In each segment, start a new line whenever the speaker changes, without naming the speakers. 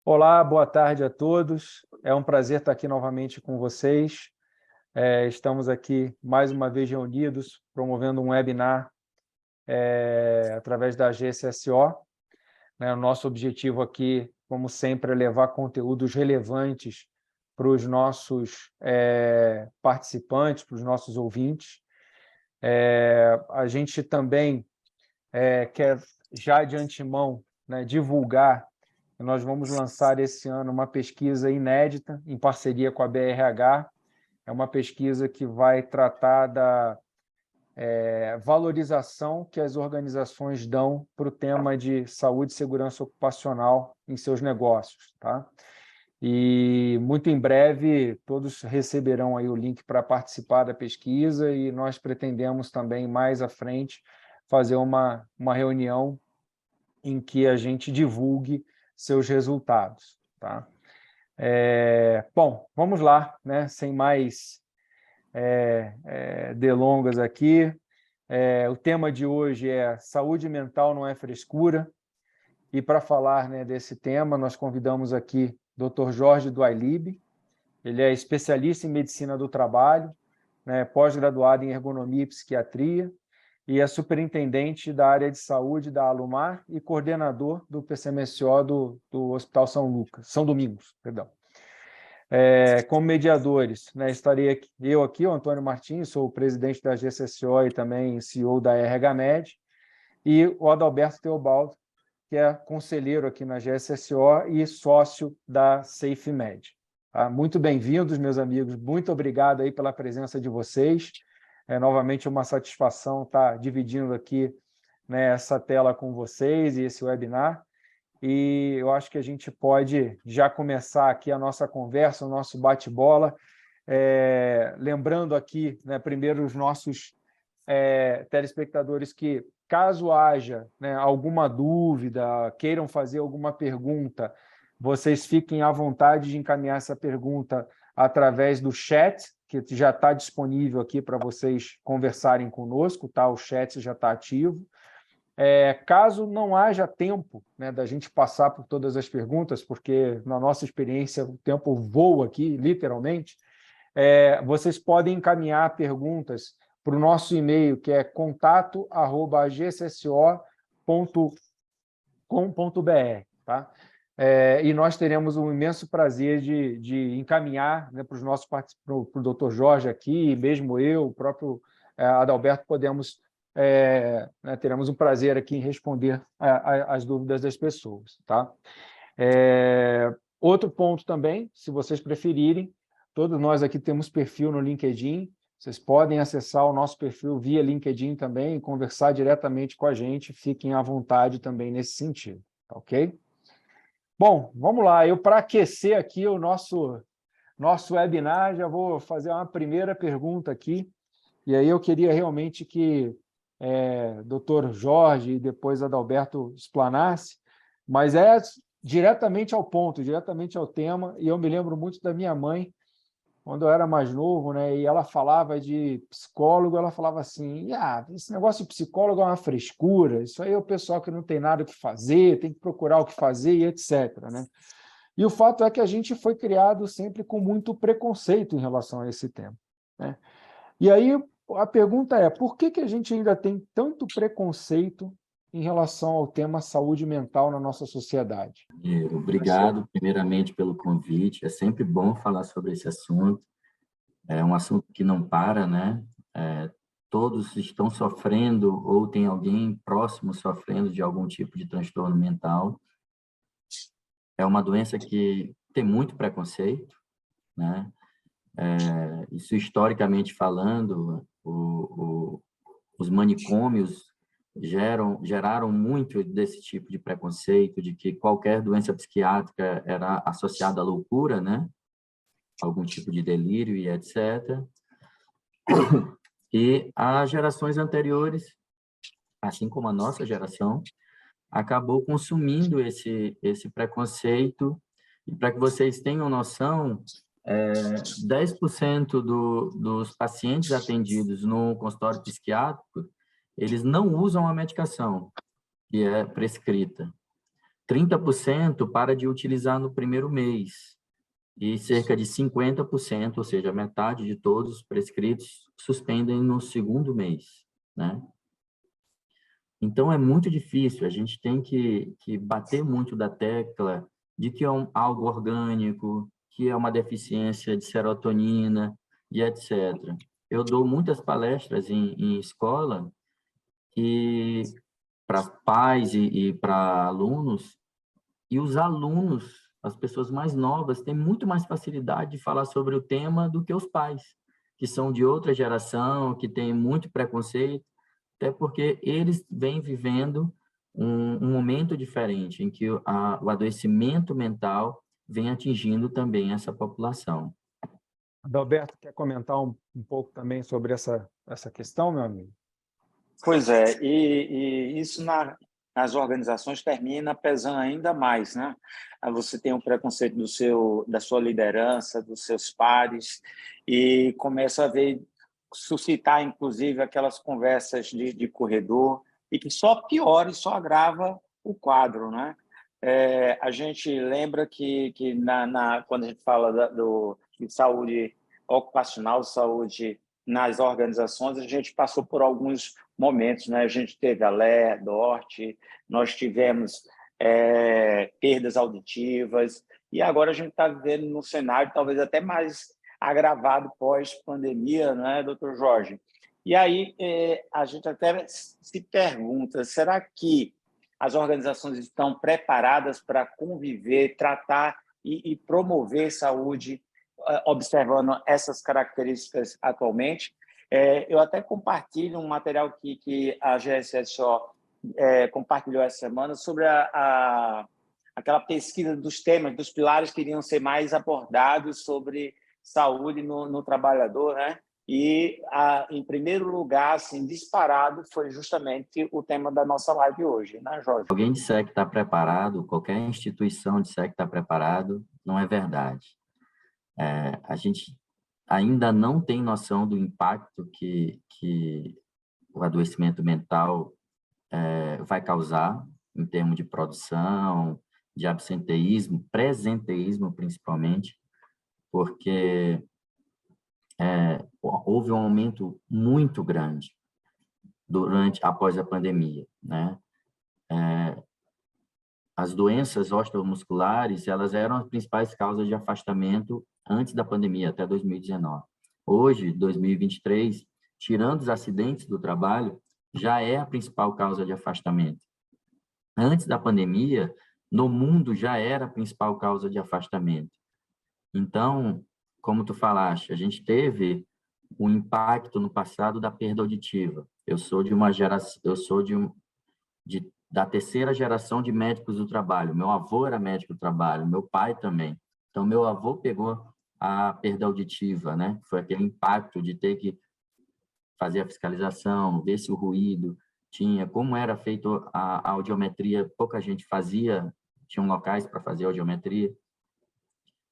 Olá, boa tarde a todos. É um prazer estar aqui novamente com vocês. Estamos aqui mais uma vez reunidos, promovendo um webinar através da GSSO. O nosso objetivo aqui, como sempre, é levar conteúdos relevantes para os nossos participantes, para os nossos ouvintes. A gente também quer, já de antemão, divulgar. Nós vamos lançar esse ano uma pesquisa inédita, em parceria com a BRH. É uma pesquisa que vai tratar da valorização que as organizações dão para o tema de saúde e segurança ocupacional em seus negócios. Tá? E, muito em breve, todos receberão aí o link para participar da pesquisa e nós pretendemos também, mais à frente, fazer uma reunião em que a gente divulgue seus resultados. Tá? Bom, vamos lá, né? Sem mais delongas aqui. O tema de hoje é saúde mental não é frescura, e para falar, né, desse tema, nós convidamos aqui o Dr. Jorge Duailib. Ele é especialista em medicina do trabalho, né, pós-graduado em ergonomia e psiquiatria, e é superintendente da área de saúde da Alumar e coordenador do PCMSO do Hospital São Domingos. Perdão. Como mediadores, né, estarei eu aqui, o Antônio Martins, sou o presidente da GSSO e também CEO da RH-Med, e o Adalberto Teobaldo, que é conselheiro aqui na GSSO e sócio da SafeMed. Tá? Muito bem-vindos, meus amigos, muito obrigado aí pela presença de vocês. Novamente, uma satisfação estar dividindo aqui, né, essa tela com vocês e esse webinar. E eu acho que a gente pode já começar aqui a nossa conversa, o nosso bate-bola, lembrando aqui, né, primeiro os nossos telespectadores que, caso haja, né, alguma dúvida, queiram fazer alguma pergunta, vocês fiquem à vontade de encaminhar essa pergunta através do chat, que já está disponível aqui para vocês conversarem conosco, tá? O chat já está ativo. Caso não haja tempo, né, da gente passar por todas as perguntas, porque, na nossa experiência, o tempo voa aqui, literalmente, vocês podem encaminhar perguntas para o nosso e-mail, que é contato@gsso.com.br. Tá? E nós teremos um imenso prazer de encaminhar, né, para os nossos participantes, para o Dr. Jorge aqui, mesmo eu, o próprio Adalberto, né, teremos um prazer aqui em responder as dúvidas das pessoas. Tá? Outro ponto também, se vocês preferirem, todos nós aqui temos perfil no LinkedIn, vocês podem acessar o nosso perfil via LinkedIn também e conversar diretamente com a gente, fiquem à vontade também nesse sentido, tá ok? Bom, vamos lá, para aquecer aqui o nosso webinar, já vou fazer uma primeira pergunta aqui, e aí eu queria realmente que Dr. Jorge e depois Adalberto explanasse, mas é diretamente ao ponto, diretamente ao tema, e eu me lembro muito da minha mãe, quando eu era mais novo, né, e ela falava de psicólogo, ela falava assim, esse negócio de psicólogo é uma frescura, isso aí é o pessoal que não tem nada o que fazer, tem que procurar o que fazer e etc. Né? E o fato é que a gente foi criado sempre com muito preconceito em relação a esse tema. Né? E aí a pergunta é, por que a gente ainda tem tanto preconceito em relação ao tema saúde mental na nossa sociedade?
Obrigado, primeiramente, pelo convite. É sempre bom falar sobre esse assunto. É um assunto que não para, né? Todos estão sofrendo ou tem alguém próximo sofrendo de algum tipo de transtorno mental. É uma doença que tem muito preconceito, né? Isso, historicamente falando, os manicômios geraram muito desse tipo de preconceito, de que qualquer doença psiquiátrica era associada à loucura, né? Algum tipo de delírio e etc. E as gerações anteriores, assim como a nossa geração, acabou consumindo esse preconceito. E para que vocês tenham noção, 10% dos pacientes atendidos no consultório psiquiátrico, eles não usam a medicação que é prescrita. 30% para de utilizar no primeiro mês e cerca de 50%, ou seja, metade de todos os prescritos, suspendem no segundo mês, né? Então, é muito difícil, a gente tem que bater muito da tecla de que é algo orgânico, que é uma deficiência de serotonina e etc. Eu dou muitas palestras em escola e para pais e para alunos, e os alunos, as pessoas mais novas, têm muito mais facilidade de falar sobre o tema do que os pais, que são de outra geração, que têm muito preconceito, até porque eles vêm vivendo um momento diferente, em que o adoecimento mental vem atingindo também essa população.
Adalberto, quer comentar um pouco também sobre essa questão, meu amigo?
Pois é, e isso nas organizações termina pesando ainda mais, né? Aí você tem o preconceito da sua liderança, dos seus pares, e começa a suscitar, inclusive, aquelas conversas de corredor, e que só piora e só agrava o quadro, né? A gente lembra que quando a gente fala de saúde ocupacional, saúde nas organizações, a gente passou por alguns momentos, né? A gente teve a LER, DORT, nós tivemos perdas auditivas, e agora a gente está vivendo num cenário talvez até mais agravado pós-pandemia, né, doutor Jorge? E aí a gente até se pergunta, será que as organizações estão preparadas para conviver, tratar e promover saúde, observando essas características atualmente? Eu até compartilho um material que a GSSO compartilhou essa semana sobre aquela pesquisa dos temas, dos pilares que iriam ser mais abordados sobre saúde no trabalhador, né? E, em primeiro lugar, assim, disparado, foi justamente o tema da nossa live hoje, né, Jorge?
Alguém disser que está preparado, qualquer instituição disser que está preparado, não é verdade. A gente ainda não tem noção do impacto que o adoecimento mental vai causar em termos de produção, de absenteísmo, presenteísmo principalmente, porque houve um aumento muito grande após a pandemia, né? As doenças osteomusculares, elas eram as principais causas de afastamento antes da pandemia, até 2019. Hoje, 2023, tirando os acidentes do trabalho, já é a principal causa de afastamento. Antes da pandemia, no mundo já era a principal causa de afastamento. Então, como tu falaste, a gente teve um impacto no passado da perda auditiva. Eu sou de uma geração, da terceira geração de médicos do trabalho. Meu avô era médico do trabalho, meu pai também. Então, meu avô pegou a perda auditiva, né? Foi aquele impacto de ter que fazer a fiscalização, ver se o ruído tinha, como era feito a audiometria, pouca gente fazia, tinham locais para fazer audiometria.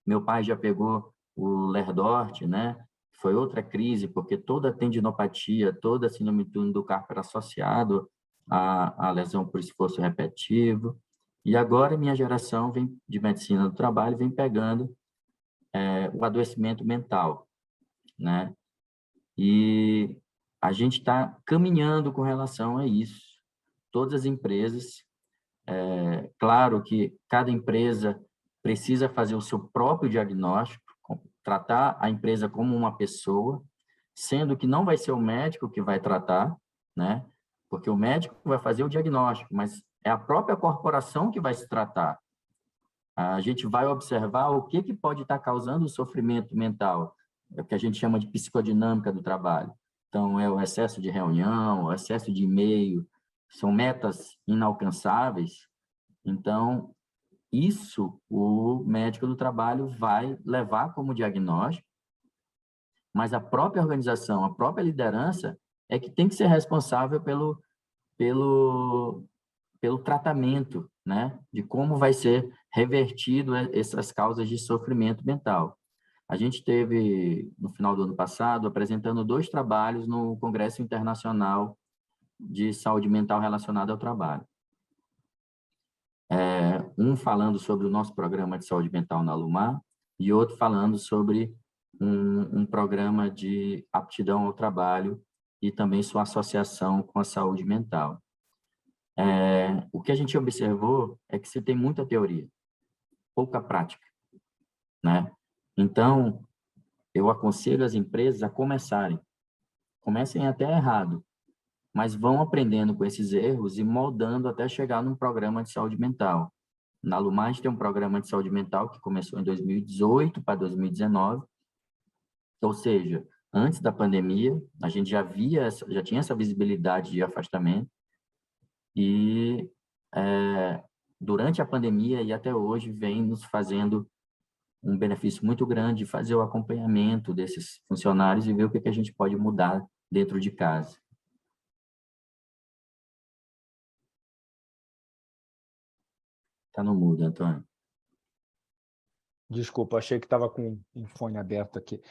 Meu pai já pegou o Lerdort, né? Foi outra crise, porque toda a tendinopatia, toda a síndrome do túnel do carpo era associado à lesão por esforço repetitivo. E agora minha geração de medicina do trabalho vem pegando o adoecimento mental, né? E a gente está caminhando com relação a isso. Todas as empresas, claro que cada empresa precisa fazer o seu próprio diagnóstico, tratar a empresa como uma pessoa, sendo que não vai ser o médico que vai tratar, né? Porque o médico vai fazer o diagnóstico, mas é a própria corporação que vai se tratar. A gente vai observar o que pode estar causando o sofrimento mental, é o que a gente chama de psicodinâmica do trabalho. Então, é o excesso de reunião, o excesso de e-mail, são metas inalcançáveis. Então, isso o médico do trabalho vai levar como diagnóstico, mas a própria organização, a própria liderança é que tem que ser responsável pelo tratamento, né? De como vai ser revertido essas causas de sofrimento mental. A gente teve, no final do ano passado, apresentando 2 trabalhos no Congresso Internacional de Saúde Mental relacionada ao trabalho. um falando sobre o nosso programa de saúde mental na Alumar e outro falando sobre um programa de aptidão ao trabalho e também sua associação com a saúde mental. O que a gente observou é que você tem muita teoria, pouca prática, né? Então, eu aconselho as empresas a comecem até errado, mas vão aprendendo com esses erros e moldando até chegar num programa de saúde mental. Na Alumar, a gente tem um programa de saúde mental que começou em 2018 para 2019, ou seja, antes da pandemia, a gente já tinha essa visibilidade de afastamento e durante a pandemia e até hoje vem nos fazendo um benefício muito grande fazer o acompanhamento desses funcionários e ver o que a gente pode mudar dentro de casa. Está no mudo, Antônio.
Desculpa, achei que estava com o fone aberto aqui.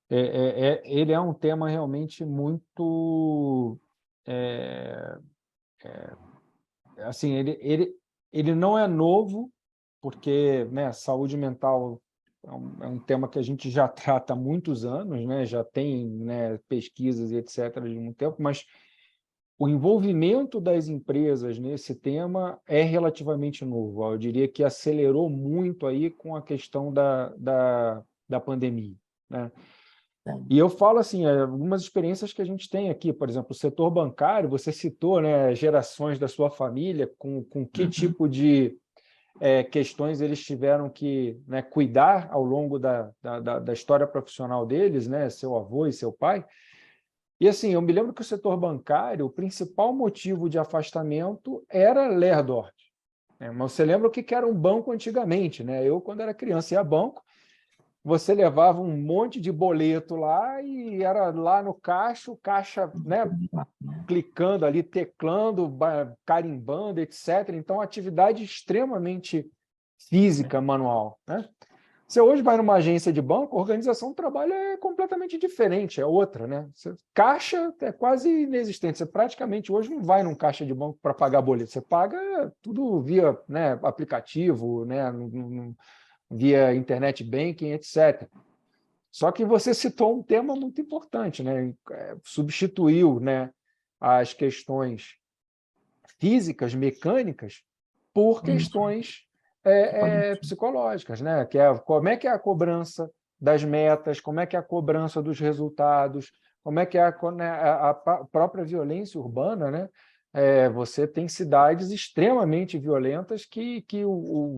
Ele é um tema realmente muito... assim, ele não é novo, porque, né, saúde mental é um tema que a gente já trata há muitos anos, né, já tem, né, pesquisas e etc. de muito tempo, mas o envolvimento das empresas nesse tema é relativamente novo. Eu diria que acelerou muito aí com a questão da pandemia, né? E eu falo assim, algumas experiências que a gente tem aqui, por exemplo, o setor bancário, você citou, né, gerações da sua família, com que tipo de questões eles tiveram que, né, cuidar ao longo da história profissional deles, né, seu avô e seu pai. E assim, eu me lembro que o setor bancário, o principal motivo de afastamento era Lerdort. Mas você lembra o que era um banco antigamente, né? Eu, quando era criança, ia a banco, você levava um monte de boleto lá e era lá no caixa, o caixa, né, clicando ali, teclando, carimbando, etc. Então, atividade extremamente física, manual, né? Você hoje vai numa agência de banco, a organização do trabalho é completamente diferente, é outra, né? Caixa é quase inexistente. Você praticamente hoje não vai num caixa de banco para pagar boleto. Você paga tudo via, né, aplicativo, né, via internet banking, etc. Só que você citou um tema muito importante, né? Substituiu, né, as questões físicas, mecânicas, por questões psicológicas, né? Que como é que é a cobrança das metas, como é que é a cobrança dos resultados, como é que é a própria violência urbana, né? Você tem cidades extremamente violentas que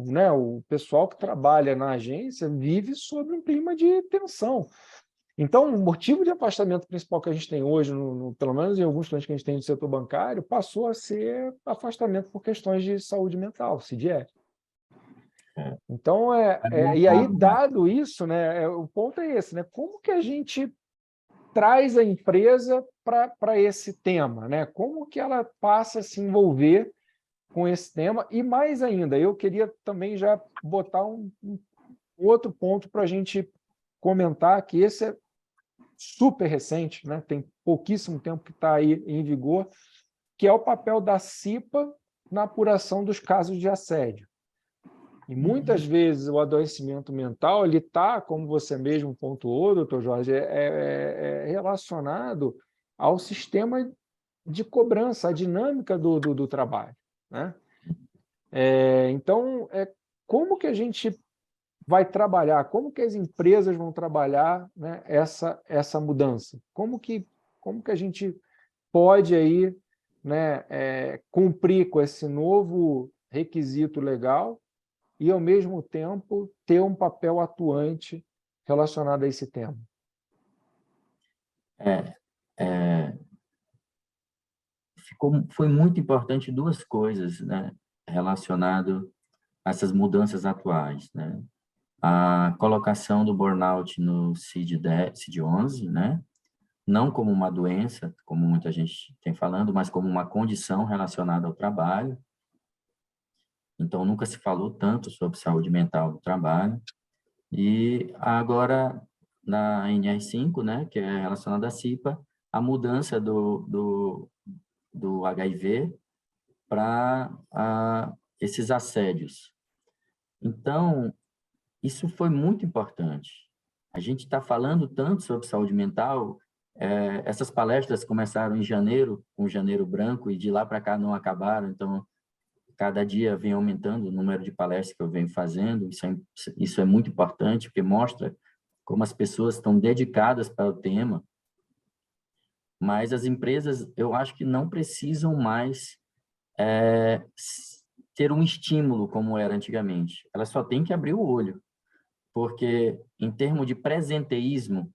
né, o pessoal que trabalha na agência vive sob um clima de tensão. Então, o motivo de afastamento principal que a gente tem hoje, pelo menos em alguns clientes que a gente tem no setor bancário, passou a ser afastamento por questões de saúde mental, CDF. Então, e aí, dado isso, né, o ponto é esse, né? Como que a gente traz a empresa para esse tema, né? Como que ela passa a se envolver com esse tema? E mais ainda, eu queria também já botar um outro ponto para a gente comentar, que esse é super recente, né? Tem pouquíssimo tempo que está aí em vigor, que é o papel da CIPA na apuração dos casos de assédio. E muitas vezes o adoecimento mental ele está, como você mesmo pontuou, doutor Jorge, relacionado ao sistema de cobrança, à dinâmica do trabalho, né? Então, como que a gente vai trabalhar, como que as empresas vão trabalhar, né, essa mudança? Como que a gente pode aí, né, cumprir com esse novo requisito legal e, ao mesmo tempo, ter um papel atuante relacionado a esse tema?
Foi muito importante duas coisas, né, relacionado a essas mudanças atuais, né? A colocação do burnout no CID-11, né? Não como uma doença, como muita gente tem falando, mas como uma condição relacionada ao trabalho. Então, nunca se falou tanto sobre saúde mental do trabalho. E agora, na NR5, né, que é relacionada à CIPA, a mudança do HIV para esses assédios. Então, isso foi muito importante. A gente está falando tanto sobre saúde mental, essas palestras começaram em janeiro, com Janeiro Branco, e de lá para cá não acabaram, então, cada dia vem aumentando o número de palestras que eu venho fazendo, isso é muito importante, porque mostra como as pessoas estão dedicadas para o tema, mas as empresas, eu acho que não precisam mais ter um estímulo como era antigamente. Elas só têm que abrir o olho, porque em termos de presenteísmo,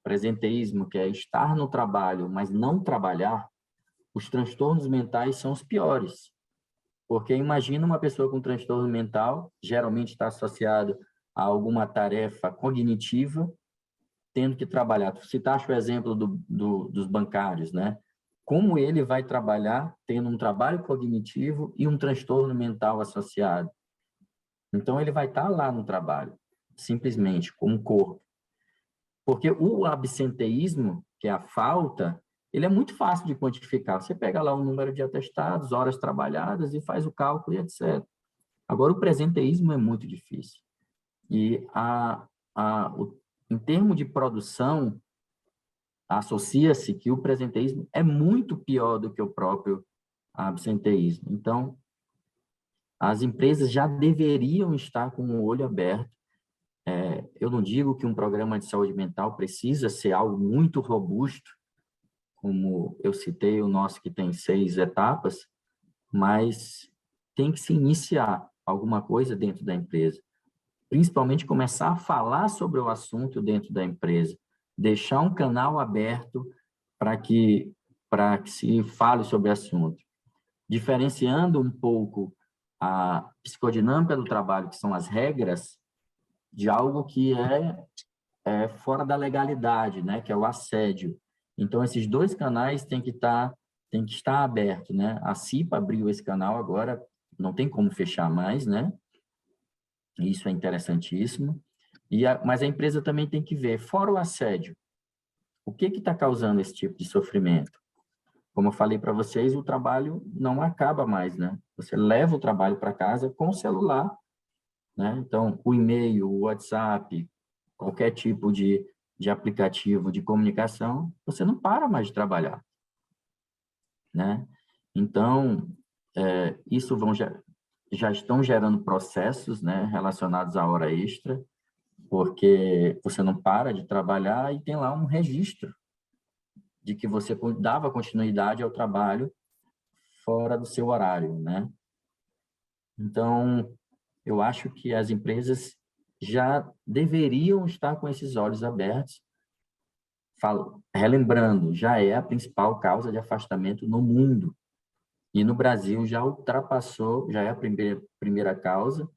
que é estar no trabalho, mas não trabalhar, os transtornos mentais são os piores. Porque imagina uma pessoa com transtorno mental, geralmente está associado a alguma tarefa cognitiva, tendo que trabalhar. Tu citaste o exemplo dos bancários, né? Como ele vai trabalhar tendo um trabalho cognitivo e um transtorno mental associado? Então, ele vai estar lá no trabalho, simplesmente, com o corpo. Porque o absenteísmo, que é a falta, ele é muito fácil de quantificar. Você pega lá o número de atestados, horas trabalhadas e faz o cálculo e etc. Agora, o presenteísmo é muito difícil. E em termos de produção, associa-se que o presenteísmo é muito pior do que o próprio absenteísmo. Então, as empresas já deveriam estar com o olho aberto. Eu não digo que um programa de saúde mental precisa ser algo muito robusto, como eu citei o nosso que tem 6 etapas, mas tem que se iniciar alguma coisa dentro da empresa. Principalmente começar a falar sobre o assunto dentro da empresa, deixar um canal aberto para que se fale sobre o assunto, diferenciando um pouco a psicodinâmica do trabalho, que são as regras, de algo que é fora da legalidade, né, que é o assédio. Então, esses 2 canais têm que estar abertos, né? A CIPA abriu esse canal agora, não tem como fechar mais, né? Isso é interessantíssimo. Mas a empresa também tem que ver, fora o assédio, o que está causando esse tipo de sofrimento? Como eu falei para vocês, o trabalho não acaba mais, né? Você leva o trabalho para casa com o celular, né? Então, o e-mail, o WhatsApp, qualquer tipo de aplicativo de comunicação, você não para mais de trabalhar, né? Então, isso já estão gerando processos, né, relacionados à hora extra, porque você não para de trabalhar e tem lá um registro de que você dava continuidade ao trabalho fora do seu horário, né? Então, eu acho que as empresas já deveriam estar com esses olhos abertos. Relembrando, já é a principal causa de afastamento no mundo. E no Brasil já ultrapassou, já é a primeira causa.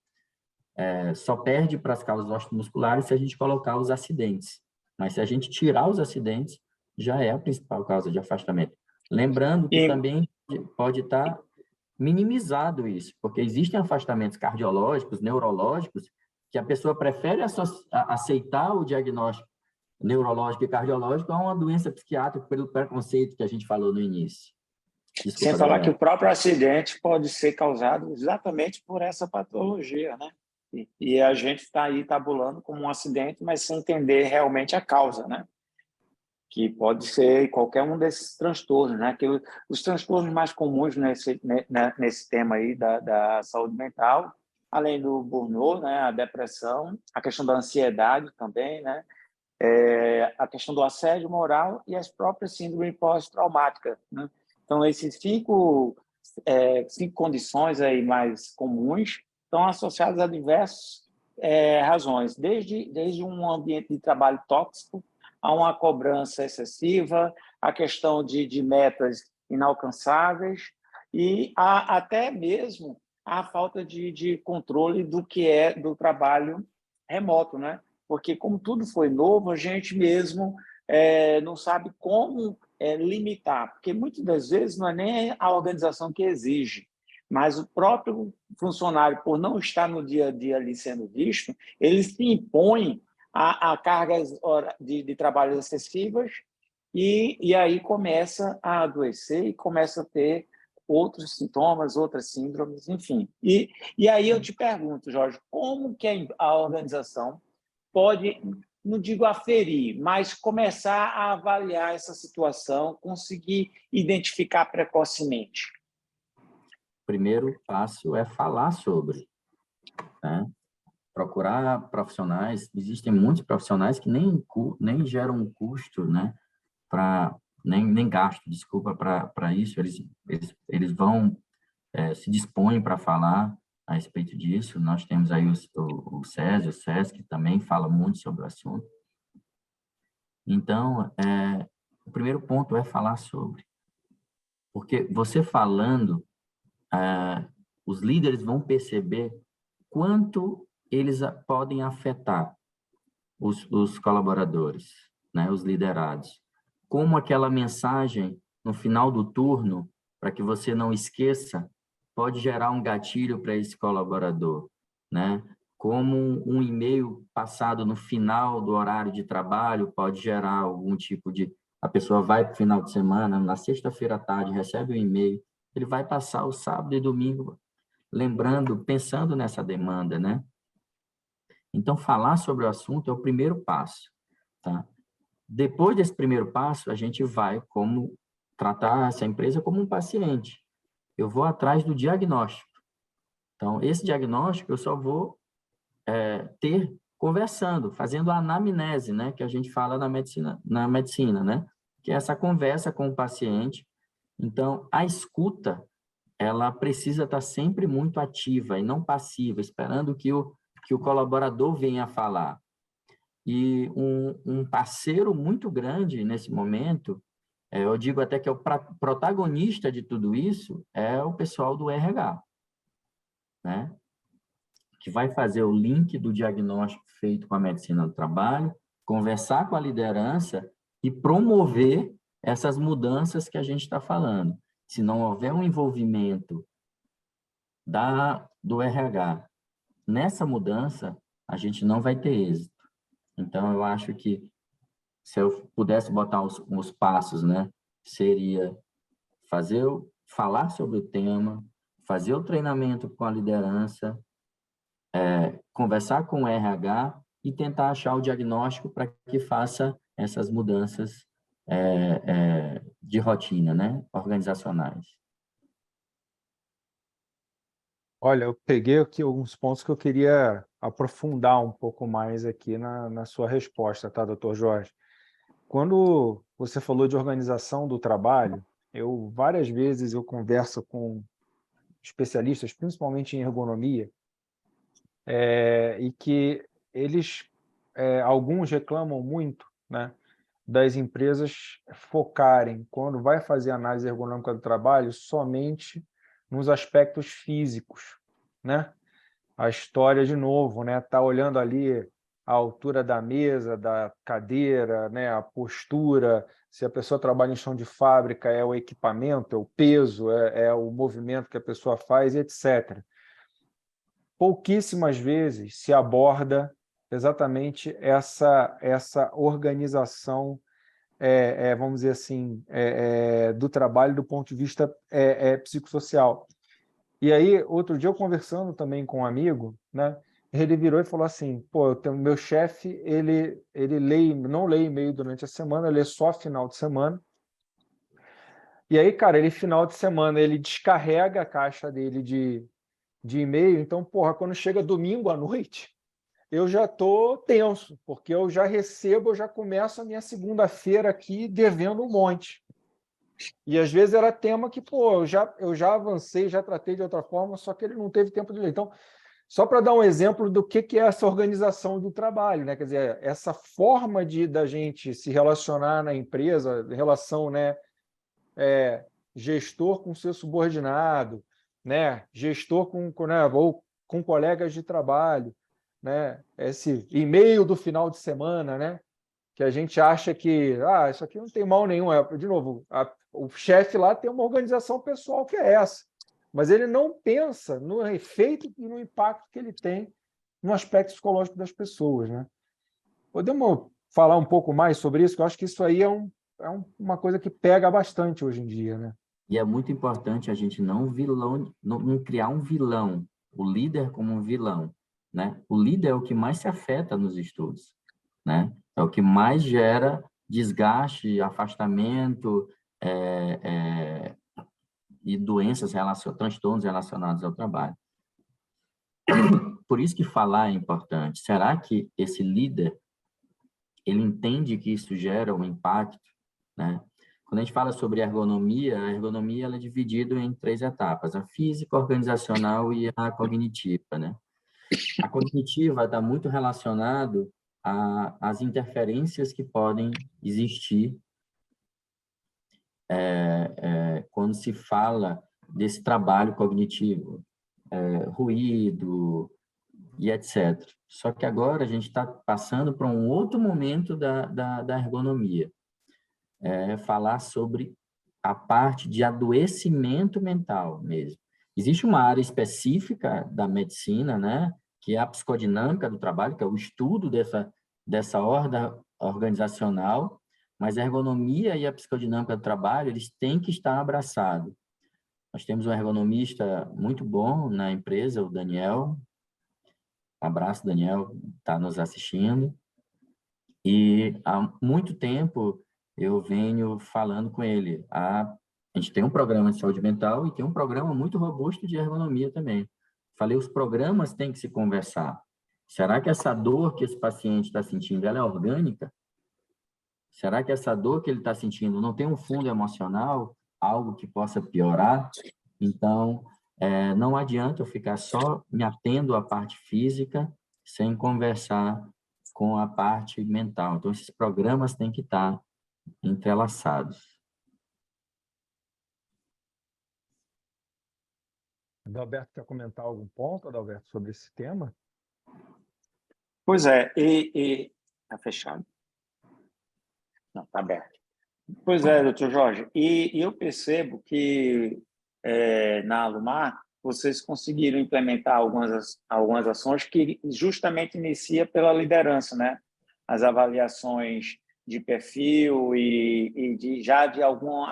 Só perde para as causas osteomusculares se a gente colocar os acidentes. Mas se a gente tirar os acidentes, já é a principal causa de afastamento. Lembrando que também pode estar minimizado isso, porque existem afastamentos cardiológicos, neurológicos, que a pessoa prefere aceitar o diagnóstico neurológico e cardiológico a uma doença psiquiátrica pelo preconceito que a gente falou no início. Desculpa,
Sem falar
Gabriel.
que o próprio acidente pode ser causado exatamente por essa patologia, né? E a gente está aí tabulando como um acidente, mas sem entender realmente a causa, né? Que pode ser qualquer um desses transtornos, né? Que os transtornos mais comuns nesse tema aí da saúde mental, além do burnout, né? A depressão, a questão da ansiedade também, né? A questão do assédio moral e as próprias síndromes pós-traumáticas, né? Então, esses 5 condições aí mais comuns estão associadas a diversas razões, desde um ambiente de trabalho tóxico a uma cobrança excessiva, a questão de metas inalcançáveis e até mesmo a falta de controle do que é do trabalho remoto, né? Porque como tudo foi novo, a gente mesmo não sabe como limitar, porque muitas das vezes não é nem a organização que exige, mas o próprio funcionário, por não estar no dia a dia ali sendo visto, ele se impõe a cargas de trabalho excessivas e aí começa a adoecer e começa a ter outros sintomas, outras síndromes, enfim. E aí eu te pergunto, Jorge, como que a organização pode, não digo aferir, mas começar a avaliar essa situação, conseguir identificar precocemente?
O primeiro passo é falar sobre, né? Procurar profissionais. Existem muitos profissionais que nem geram um custo, né? Nem gasto, desculpa, para isso. Eles vão, se dispõem para falar a respeito disso. Nós temos aí o SESI, o SESC, que também fala muito sobre o assunto. Então, o primeiro ponto é falar sobre. Porque você falando, os líderes vão perceber quanto eles podem afetar os colaboradores, né, os liderados. Como aquela mensagem no final do turno, para que você não esqueça, pode gerar um gatilho para esse colaborador, né? Como um e-mail passado no final do horário de trabalho pode gerar algum tipo de... A pessoa vai para o final de semana, na sexta-feira à tarde, recebe um e-mail, ele vai passar o sábado e domingo lembrando, pensando nessa demanda, né? Então, falar sobre o assunto é o primeiro passo, tá? Depois desse primeiro passo, a gente vai como tratar essa empresa como um paciente. Eu vou atrás do diagnóstico. Então, esse diagnóstico eu só vou ter conversando, fazendo a anamnese, né? Que a gente fala na medicina, né? Que é essa conversa com o paciente. Então, a escuta, ela precisa estar sempre muito ativa e não passiva, esperando que o colaborador venha falar. E um parceiro muito grande nesse momento, eu digo até que é o protagonista de tudo isso, é o pessoal do RH, né? Que vai fazer o link do diagnóstico feito com a medicina do trabalho, conversar com a liderança e promover essas mudanças que a gente está falando. Se não houver um envolvimento do RH nessa mudança, a gente não vai ter êxito. Então, eu acho que, se eu pudesse botar os passos, né, seria falar sobre o tema, fazer o treinamento com a liderança, conversar com o RH e tentar achar o diagnóstico para que faça essas mudanças de rotina, né, organizacionais.
Olha, eu peguei aqui alguns pontos que eu queria aprofundar um pouco mais aqui na sua resposta, tá, doutor Jorge? Quando você falou de organização do trabalho, várias vezes eu converso com especialistas, principalmente em ergonomia, e que alguns reclamam muito, né, das empresas focarem, quando vai fazer análise ergonômica do trabalho, somente nos aspectos físicos, né? A história, de novo, né? Tá olhando ali a altura da mesa, da cadeira, né? A postura, se a pessoa trabalha em chão de fábrica, é o equipamento, é o peso, é o movimento que a pessoa faz, etc. Pouquíssimas vezes se aborda exatamente essa organização, vamos dizer assim, do trabalho do ponto de vista psicossocial. E aí, outro dia, eu conversando também com um amigo, né, ele virou e falou assim, pô, meu chefe, ele não lê e-mail durante a semana, lê só final de semana. E aí, cara, final de semana, ele descarrega a caixa dele de e-mail. Então, porra, quando chega domingo à noite, eu já estou tenso, porque eu já começo a minha segunda-feira aqui devendo um monte. E às vezes era tema que, pô, eu já avancei, já tratei de outra forma, só que ele não teve tempo de ler. Então, só para dar um exemplo do que é essa organização do trabalho, né? Quer dizer, essa forma da gente se relacionar na empresa, relação, né, gestor com seu subordinado, né, gestor ou com colegas de trabalho, né, esse e-mail do final de semana, né, que a gente acha que isso aqui não tem mal nenhum. De novo, o chefe lá tem uma organização pessoal que é essa, mas ele não pensa no efeito e no impacto que ele tem no aspecto psicológico das pessoas, né? Podemos falar um pouco mais sobre isso? Que eu acho que isso aí é uma coisa que pega bastante hoje em dia, né?
E é muito importante a gente não criar um vilão, o líder como um vilão, né? O líder é o que mais se afeta nos estudos, né? É o que mais gera desgaste, afastamento, e transtornos relacionados ao trabalho. Por isso que falar é importante. Será que esse líder, ele entende que isso gera um impacto, né? Quando a gente fala sobre ergonomia, a ergonomia ela é dividida em 3 etapas: a física, a organizacional e a cognitiva, né? A cognitiva está muito relacionado às interferências que podem existir quando se fala desse trabalho cognitivo, ruído e etc. Só que agora a gente está passando para um outro momento da ergonomia, falar sobre a parte de adoecimento mental mesmo. Existe uma área específica da medicina, né, que é a psicodinâmica do trabalho, que é o estudo dessa ordem organizacional, mas a ergonomia e a psicodinâmica do trabalho, eles têm que estar abraçados. Nós temos um ergonomista muito bom na empresa, o Daniel. Um abraço, Daniel, está nos assistindo. E há muito tempo eu venho falando com ele. A gente tem um programa de saúde mental e tem um programa muito robusto de ergonomia também. Falei, os programas têm que se conversar. Será que essa dor que esse paciente está sentindo, ela é orgânica? Será que essa dor que ele está sentindo não tem um fundo emocional, algo que possa piorar? Então, não adianta eu ficar só me atendo à parte física sem conversar com a parte mental. Então, esses programas têm que estar entrelaçados.
Adalberto, quer comentar algum ponto, Adalberto, sobre esse tema?
Pois é, está fechado? Não, está aberto. Pois é, doutor Jorge, e eu percebo que na Alumar vocês conseguiram implementar algumas ações que justamente inicia pela liderança, né? As avaliações de perfil e já de algum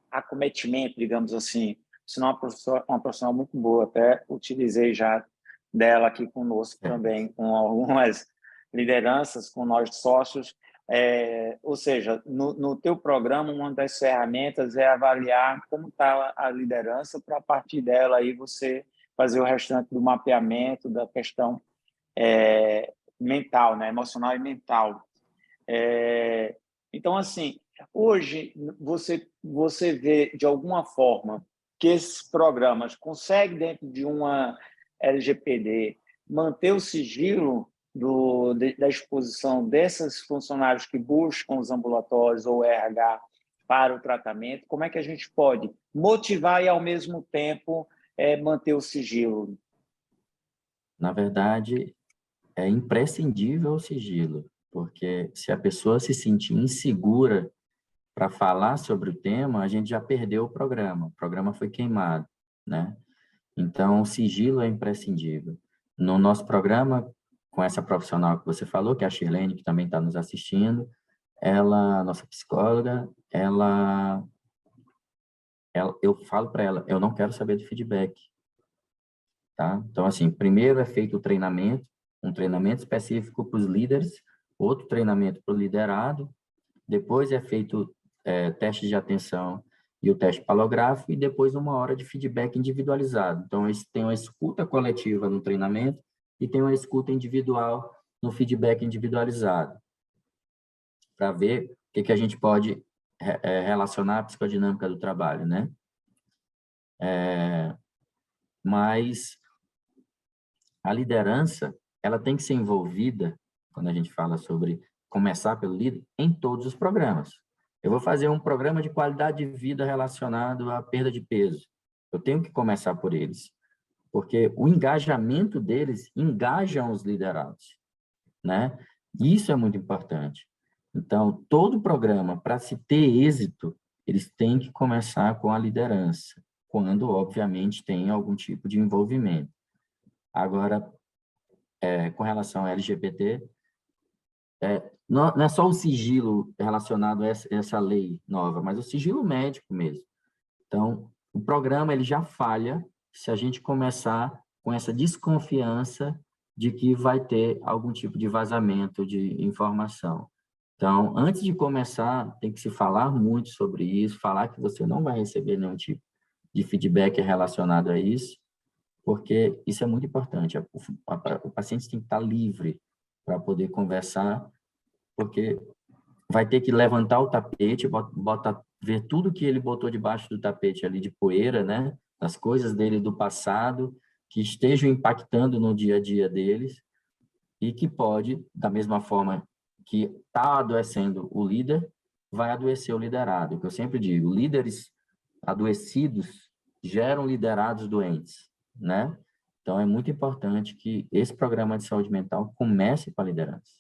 acometimento, digamos assim. Senão uma profissional muito boa, até utilizei já dela aqui conosco também, com algumas lideranças, com nós sócios. Ou seja, no teu programa, uma das ferramentas é avaliar como está a liderança, para a partir dela aí você fazer o restante do mapeamento da questão mental, né? Emocional e mental. Então, assim, hoje você vê de alguma forma que esses programas conseguem, dentro de uma LGPD, manter o sigilo da exposição desses funcionários que buscam os ambulatórios ou RH para o tratamento? Como é que a gente pode motivar e, ao mesmo tempo, manter o sigilo?
Na verdade, é imprescindível o sigilo, porque se a pessoa se sentir insegura para falar sobre o tema, a gente já perdeu o programa foi queimado, né? Então, o sigilo é imprescindível. No nosso programa, com essa profissional que você falou, que é a Shirlene, que também está nos assistindo, ela, nossa psicóloga, eu falo para ela, eu não quero saber de feedback, tá? Então, assim, primeiro é feito o treinamento, um treinamento específico para os líderes, outro treinamento para o liderado, depois é feito teste de atenção e o teste palográfico, e depois 1 hora de feedback individualizado. Então, tem uma escuta coletiva no treinamento e tem uma escuta individual no feedback individualizado, para ver o que a gente pode relacionar à psicodinâmica do trabalho, né? Mas a liderança, ela tem que ser envolvida, quando a gente fala sobre começar pelo líder, em todos os programas. Eu vou fazer um programa de qualidade de vida relacionado à perda de peso. Eu tenho que começar por eles, porque o engajamento deles engajam os liderados, né? Isso é muito importante. Então, todo programa, para se ter êxito, eles têm que começar com a liderança, quando, obviamente, tem algum tipo de envolvimento. Agora, com relação ao LGBT, não é só o sigilo relacionado a essa lei nova, mas o sigilo médico mesmo. Então, o programa ele já falha se a gente começar com essa desconfiança de que vai ter algum tipo de vazamento de informação. Então, antes de começar, tem que se falar muito sobre isso, falar que você não vai receber nenhum tipo de feedback relacionado a isso, porque isso é muito importante. O paciente tem que estar livre para poder conversar, porque vai ter que levantar o tapete, ver tudo que ele botou debaixo do tapete ali de poeira, né? As coisas dele do passado, que estejam impactando no dia a dia deles, e que pode, da mesma forma que está adoecendo o líder, vai adoecer o liderado. Que eu sempre digo, líderes adoecidos geram liderados doentes, né? Então, é muito importante que esse programa de saúde mental comece com a liderança.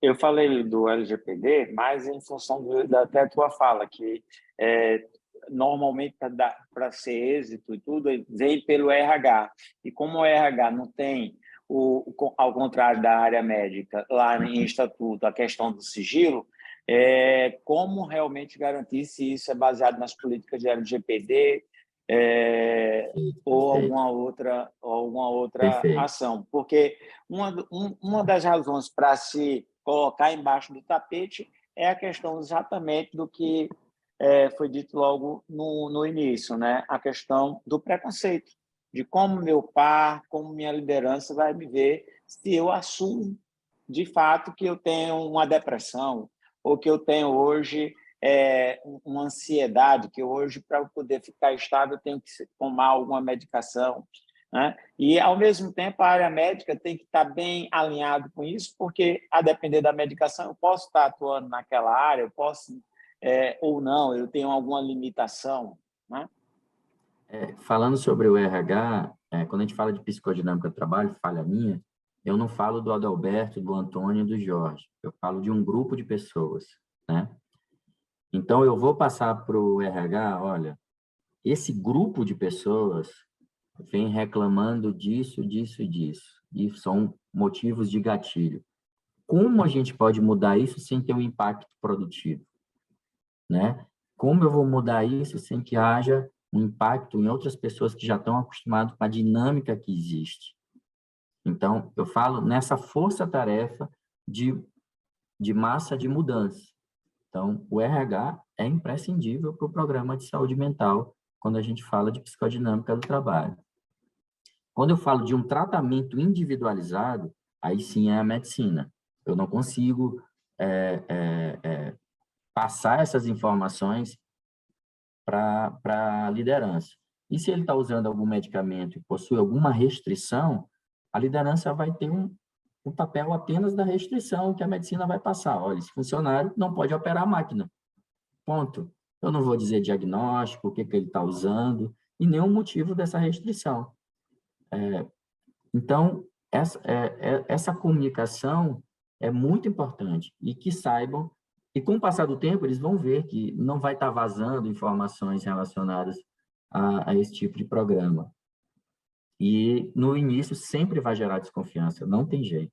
Eu falei do LGPD, mas em função da até tua fala, que normalmente para ser êxito e tudo, vem pelo RH. E como o RH não tem, ao contrário da área médica, lá em estatuto, a questão do sigilo, como realmente garantir se isso é baseado nas políticas de LGPD ou alguma outra
Perfeito.
ação? Porque uma das razões para se colocar embaixo do tapete é a questão exatamente do que foi dito logo no início, né? A questão do preconceito, de como meu par, como minha liderança vai me ver se eu assumo de fato que eu tenho uma depressão ou que eu tenho hoje uma ansiedade, que hoje, para eu poder ficar estável, eu tenho que tomar alguma medicação, né? E, ao mesmo tempo, a área médica tem que estar bem alinhado com isso, porque, a depender da medicação, eu posso estar atuando naquela área, eu posso ou não, eu tenho alguma limitação, né?
Falando sobre o RH, quando a gente fala de psicodinâmica do trabalho, falha minha, eu não falo do Adalberto, do Antônio e do Jorge. Eu falo de um grupo de pessoas, né? Então, eu vou passar para o RH, olha, esse grupo de pessoas vem reclamando disso, disso e disso, e são motivos de gatilho. Como a gente pode mudar isso sem ter um impacto produtivo, né? Como eu vou mudar isso sem que haja um impacto em outras pessoas que já estão acostumadas com a dinâmica que existe? Então, eu falo nessa força-tarefa de massa de mudança. Então, o RH é imprescindível para o programa de saúde mental quando a gente fala de psicodinâmica do trabalho. Quando eu falo de um tratamento individualizado, aí sim é a medicina. Eu não consigo passar essas informações para a liderança. E se ele está usando algum medicamento e possui alguma restrição, a liderança vai ter um papel apenas da restrição que a medicina vai passar. Olha, esse funcionário não pode operar a máquina. Ponto. Eu não vou dizer diagnóstico, o que ele está usando, e nenhum motivo dessa restrição. Então, essa comunicação é muito importante e que saibam, e com o passar do tempo, eles vão ver que não vai estar vazando informações relacionadas a esse tipo de programa. E, no início, sempre vai gerar desconfiança, não tem jeito.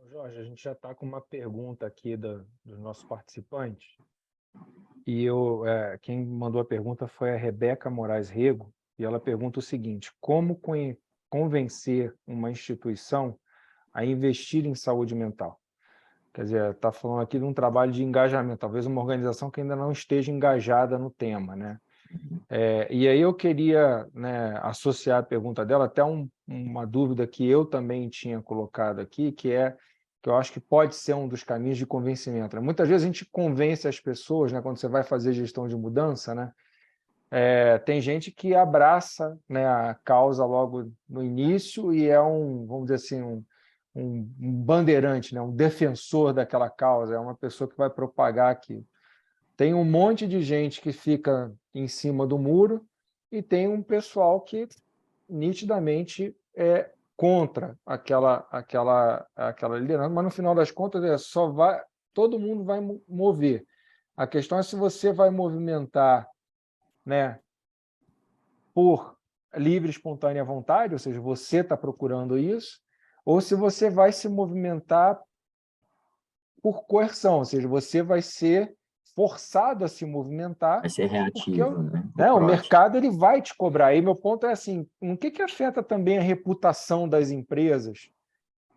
Jorge, a gente já está com uma pergunta aqui dos nossos participantes. E quem mandou a pergunta foi a Rebeca Moraes Rego, e ela pergunta o seguinte: como convencer uma instituição a investir em saúde mental? Quer dizer, está falando aqui de um trabalho de engajamento, talvez uma organização que ainda não esteja engajada no tema, né? E aí eu queria, né, associar a pergunta dela até uma dúvida que eu também tinha colocado aqui, que eu acho que pode ser um dos caminhos de convencimento, né? Muitas vezes a gente convence as pessoas, né, quando você vai fazer gestão de mudança, né? Tem gente que abraça, né, a causa logo no início e vamos dizer assim, um bandeirante, né, um defensor daquela causa, é uma pessoa que vai propagar aquilo. Tem um monte de gente que fica em cima do muro e tem um pessoal que nitidamente é contra aquela liderança, mas no final das contas todo mundo vai mover. A questão é se você vai movimentar, né, por livre, espontânea vontade, ou seja, você está procurando isso, ou se você vai se movimentar por coerção, ou seja, você vai ser forçado a se movimentar,
Vai ser
porque
reativo, né?
o mercado ele vai te cobrar. Aí meu ponto é assim, o que afeta também a reputação das empresas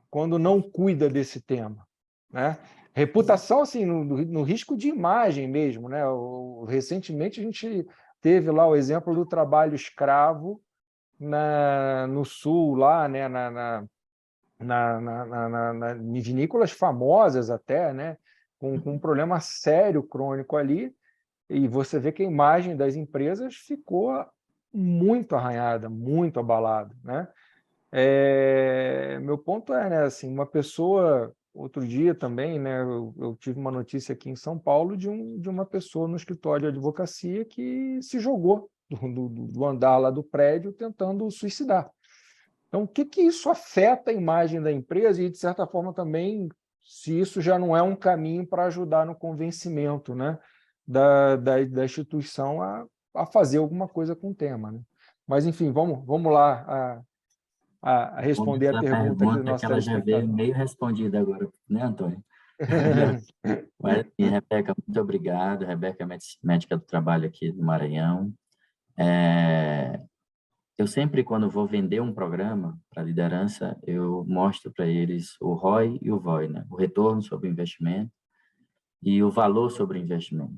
quando não cuida desse tema, né? Reputação, assim, no risco de imagem mesmo, né? Recentemente a gente teve lá o exemplo do trabalho escravo no sul, lá, né? Em vinícolas famosas até, né? Com um problema sério crônico ali, e você vê que a imagem das empresas ficou muito arranhada, muito abalada, né? Meu ponto é, né, assim, uma pessoa, outro dia também, né, eu tive uma notícia aqui em São Paulo de uma pessoa no escritório de advocacia que se jogou do andar lá do prédio tentando suicidar. Então, o que isso afeta a imagem da empresa e, de certa forma, também, se isso já não é um caminho para ajudar no convencimento, né, da instituição a fazer alguma coisa com o tema, né? Mas, enfim, vamos lá a responder a
A
pergunta aqui do
pergunta que
nosso
ela já veio
telespectador.
meio respondida agora, né, Antônio? Mas, assim, Rebeca, muito obrigado. Rebeca é médica do trabalho aqui do Maranhão. Eu sempre, quando vou vender um programa para liderança, eu mostro para eles o ROI e o VOI, né? O retorno sobre o investimento e o valor sobre o investimento.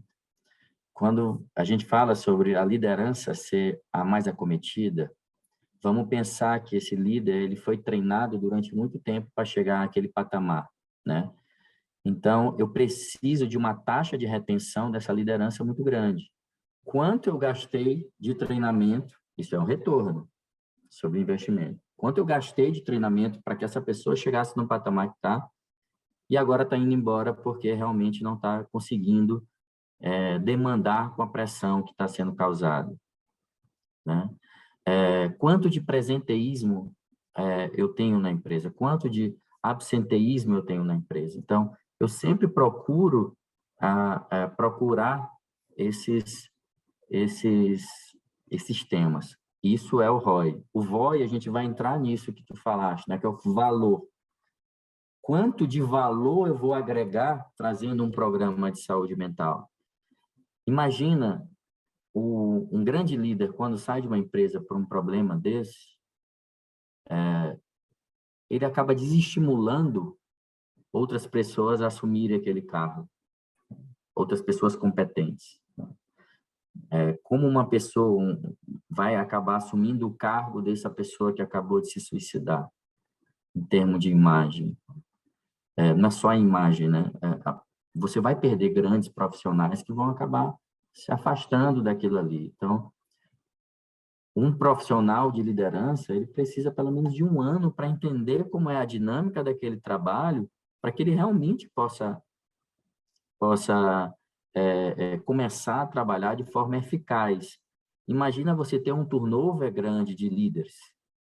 Quando a gente fala sobre a liderança ser a mais acometida, vamos pensar que esse líder ele foi treinado durante muito tempo para chegar àquele patamar, né? Então, eu preciso de uma taxa de retenção dessa liderança muito grande. Quanto eu gastei de treinamento, isso é um retorno sobre o investimento. Quanto eu gastei de treinamento para que essa pessoa chegasse no patamar que está e agora está indo embora porque realmente não está conseguindo demandar com a pressão que está sendo causada, né? Quanto de presenteísmo eu tenho na empresa? Quanto de absenteísmo eu tenho na empresa? Então, eu sempre procuro procurar esses temas. Isso é o ROI. O VOI, a gente vai entrar nisso que tu falaste, né? Que é o valor. Quanto de valor eu vou agregar trazendo um programa de saúde mental? Imagina um grande líder, quando sai de uma empresa por um problema desse, ele acaba desestimulando outras pessoas a assumirem aquele cargo, outras pessoas competentes. Como uma pessoa vai acabar assumindo o cargo dessa pessoa que acabou de se suicidar, em termos de imagem? Não é só a imagem, né? Você vai perder grandes profissionais que vão acabar se afastando daquilo ali. Então, um profissional de liderança, ele precisa pelo menos de um ano para entender como é a dinâmica daquele trabalho, para que ele realmente possa começar a trabalhar de forma eficaz. Imagina você ter um turnover grande de líderes,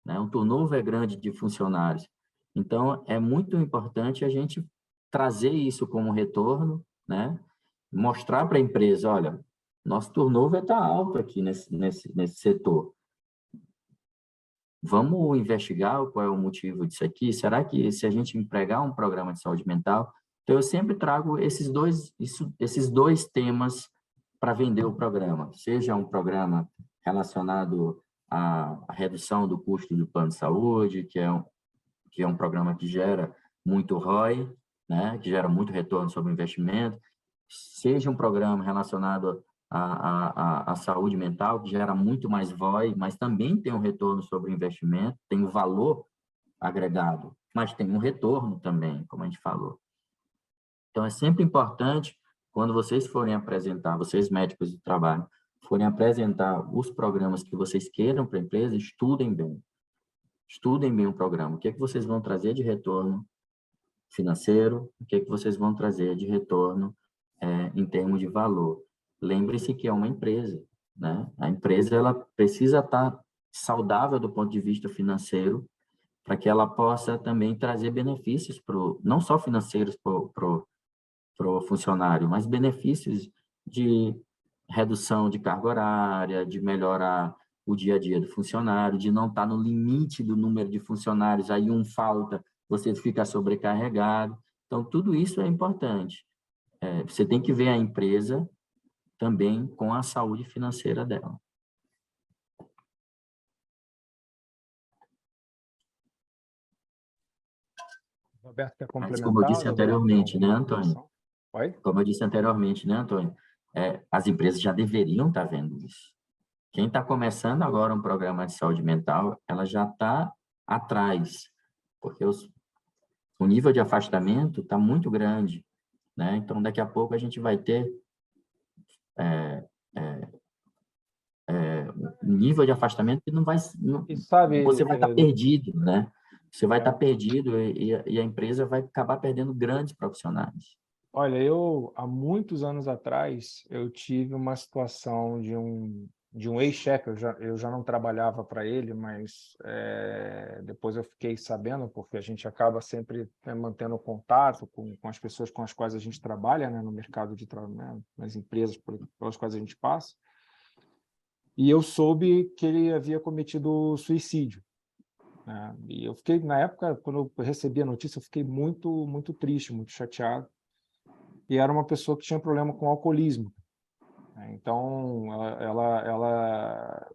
né? Um turnover grande de funcionários. Então, é muito importante a gente trazer isso como retorno, né? Mostrar para a empresa, olha, nosso turnover está alto aqui nesse setor. Vamos investigar qual é o motivo disso aqui? Será que se a gente empregar um programa de saúde mental... Então, eu sempre trago esses dois temas para vender o programa. Seja um programa relacionado à redução do custo do plano de saúde, que é um programa que gera muito ROI, né? Que gera muito retorno sobre o investimento. Seja um programa relacionado à saúde mental, que gera muito mais VOI, mas também tem um retorno sobre o investimento, tem um valor agregado, mas tem um retorno também, como a gente falou. Então, é sempre importante, quando vocês forem apresentar, vocês médicos do trabalho, forem apresentar os programas que vocês queiram para a empresa, estudem bem. Estudem bem o programa. O que é que vocês vão trazer de retorno financeiro? O que é que vocês vão trazer de retorno em termos de valor? Lembre-se que é uma empresa, né? A empresa ela precisa estar saudável do ponto de vista financeiro para que ela possa também trazer benefícios, não só financeiros para o funcionário, mas benefícios de redução de carga horária, de melhorar o dia a dia do funcionário, de não estar no limite do número de funcionários, aí um falta, você fica sobrecarregado. Então, tudo isso é importante. Você tem que ver a empresa também com a saúde financeira dela.
Roberto quer
Mas, como eu disse
complementar
anteriormente, né,
alguma
Antônio?
informação? Oi?
Como eu disse anteriormente, né, Antônio? As empresas já deveriam estar vendo isso. Quem está começando agora um programa de saúde mental, ela já está atrás, porque o nível de afastamento está muito grande, né? Então, daqui a pouco a gente vai ter um nível de afastamento que não vai...
E sabe,
você vai estar perdido, né? Você vai estar perdido e a empresa vai acabar perdendo grandes profissionais.
olha, há muitos anos atrás, eu tive uma situação de um ex-chefe, eu já não trabalhava para ele, mas depois eu fiquei sabendo, porque a gente acaba sempre, né, mantendo contato com as pessoas com as quais a gente trabalha, né, no mercado de trabalho, né, nas empresas pelas quais a gente passa, e eu soube que ele havia cometido suicídio, né? E eu fiquei, na época, quando eu recebi a notícia, eu fiquei muito, muito triste, muito chateado. E era uma pessoa que tinha problema com alcoolismo, né? Então, ela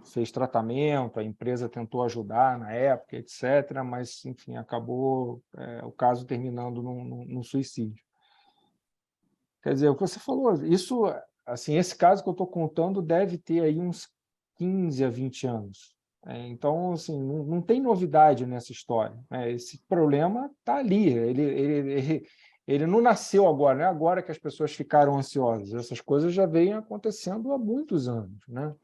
fez tratamento, a empresa tentou ajudar na época, etc., mas, enfim, acabou o caso terminando num suicídio. Quer dizer, o que você falou, isso, assim, esse caso que eu estou contando deve ter aí uns 15 a 20 anos. Então, assim, não tem novidade nessa história, né? Esse problema está ali, ele não nasceu agora, não é agora que as pessoas ficaram ansiosas. Essas coisas já vêm acontecendo há muitos anos, né?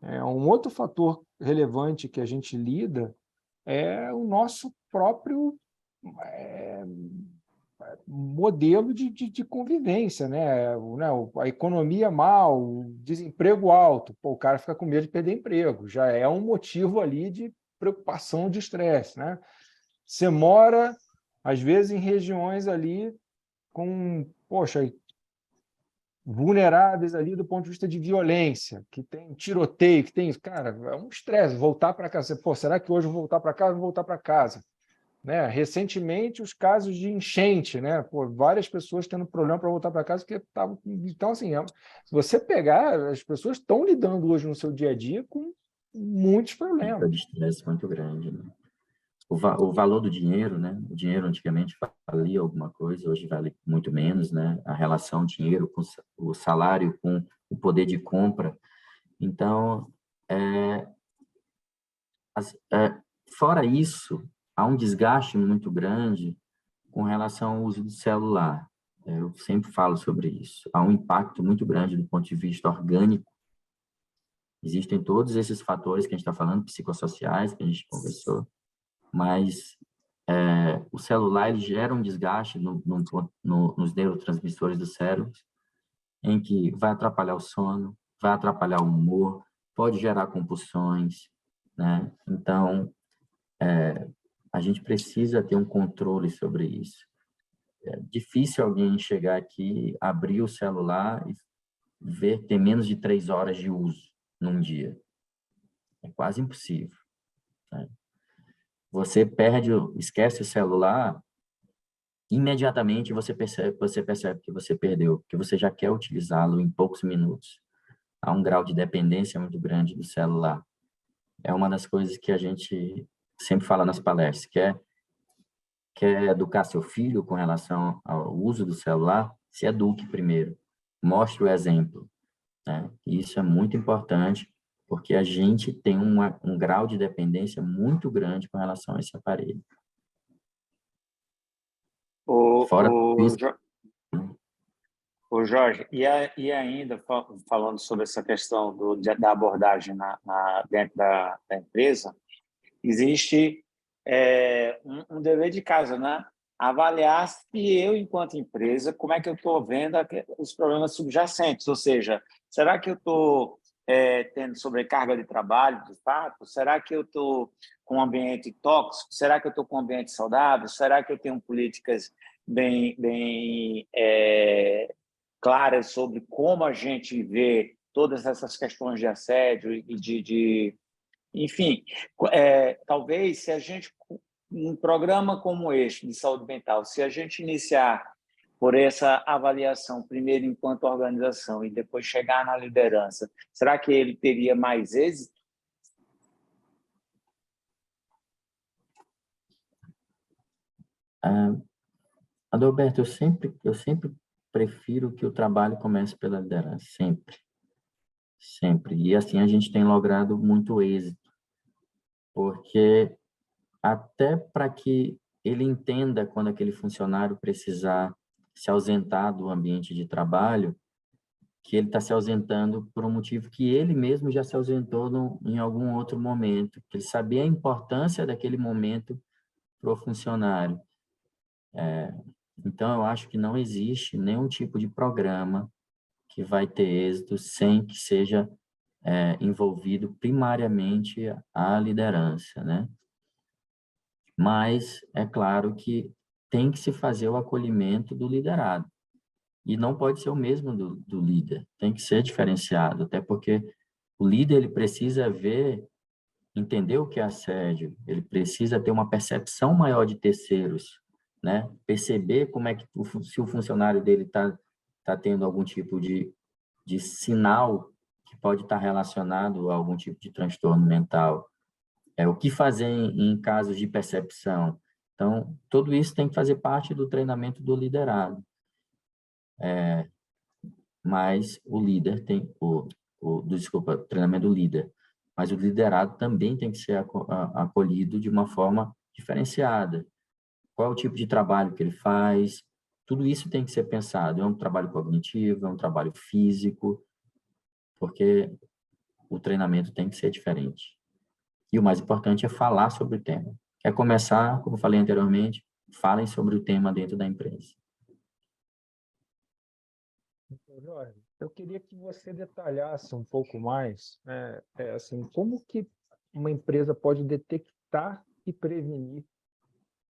Um outro fator relevante que a gente lida é o nosso próprio modelo de convivência, né? A economia mal, o desemprego alto, pô, o cara fica com medo de perder emprego, já é um motivo ali de preocupação, de estresse, né? Você mora, às vezes, em regiões ali com, poxa, vulneráveis ali do ponto de vista de violência, que tem tiroteio, que tem, cara, é um estresse voltar para casa. Pô, será que hoje eu vou voltar para casa? Vou voltar para casa, né? Recentemente, os casos de enchente, né? Pô, várias pessoas tendo problema para voltar para casa porque estavam. Então, assim, se você pegar, as pessoas estão lidando hoje no seu dia a dia com muitos
Nível
problemas.
de estresse muito grande, né? O valor do dinheiro, né? O dinheiro antigamente valia alguma coisa, hoje vale muito menos, né? A relação dinheiro com o salário, com o poder de compra. Então, é, fora isso, há um desgaste muito grande com relação ao uso do celular. Eu sempre falo sobre isso. Há um impacto muito grande do ponto de vista orgânico. Existem todos esses fatores que a gente está falando, psicossociais, que a gente conversou, mas o celular ele gera um desgaste nos neurotransmissores do cérebro, em que vai atrapalhar o sono, vai atrapalhar o humor, pode gerar compulsões, né? Então, a gente precisa ter um controle sobre isso. É difícil alguém chegar aqui, abrir o celular e ver ter menos de 3 horas de uso num dia. É quase impossível, né? Você esquece o celular, imediatamente você percebe que você perdeu, que você já quer utilizá-lo em poucos minutos. Há um grau de dependência muito grande do celular. É uma das coisas que a gente sempre fala nas palestras, quer educar seu filho com relação ao uso do celular, se eduque primeiro, mostre o exemplo, né? E isso é muito importante, porque a gente tem um grau de dependência muito grande com relação a esse aparelho.
O,
Fora
o,
isso,
Jo- o Jorge, e ainda falando sobre essa questão da abordagem dentro da empresa, existe um dever de casa, né? Avaliar se eu, enquanto empresa, como é que eu estou vendo os problemas subjacentes, ou seja, será que eu estou tendo sobrecarga de trabalho, de fato? Será que eu estou com um ambiente tóxico? Será que eu estou com um ambiente saudável? Será que eu tenho políticas bem claras sobre como a gente vê todas essas questões de assédio e enfim, talvez se a gente um programa como este de saúde mental, se a gente iniciar por essa avaliação, primeiro enquanto organização e depois chegar na liderança, será que ele teria mais êxito?
Adalberto, eu sempre prefiro que o trabalho comece pela liderança, sempre, sempre. E assim a gente tem logrado muito êxito, porque até para que ele entenda quando aquele funcionário precisar se ausentar do ambiente de trabalho, que ele está se ausentando por um motivo que ele mesmo já se ausentou em algum outro momento, que ele sabia a importância daquele momento para o funcionário. Então, eu acho que não existe nenhum tipo de programa que vai ter êxito sem que seja envolvido primariamente a liderança, né? Mas é claro que tem que se fazer o acolhimento do liderado. E não pode ser o mesmo do líder, tem que ser diferenciado, até porque o líder ele precisa entender o que é assédio, ele precisa ter uma percepção maior de terceiros, né? Perceber como é que se o funcionário dele tá tendo algum tipo de sinal que pode estar relacionado a algum tipo de transtorno mental. O que fazer em casos de percepção. Então, tudo isso tem que fazer parte do treinamento do liderado. Mas o líder tem desculpa, treinamento do líder, mas o liderado também tem que ser acolhido de uma forma diferenciada. Qual é o tipo de trabalho que ele faz? Tudo isso tem que ser pensado. É um trabalho cognitivo, é um trabalho físico, porque o treinamento tem que ser diferente. E o mais importante é falar sobre o tema. Quer começar, como eu falei anteriormente, falem sobre o tema dentro da empresa.
Jorge, eu queria que você detalhasse um pouco mais, assim, como que uma empresa pode detectar e prevenir,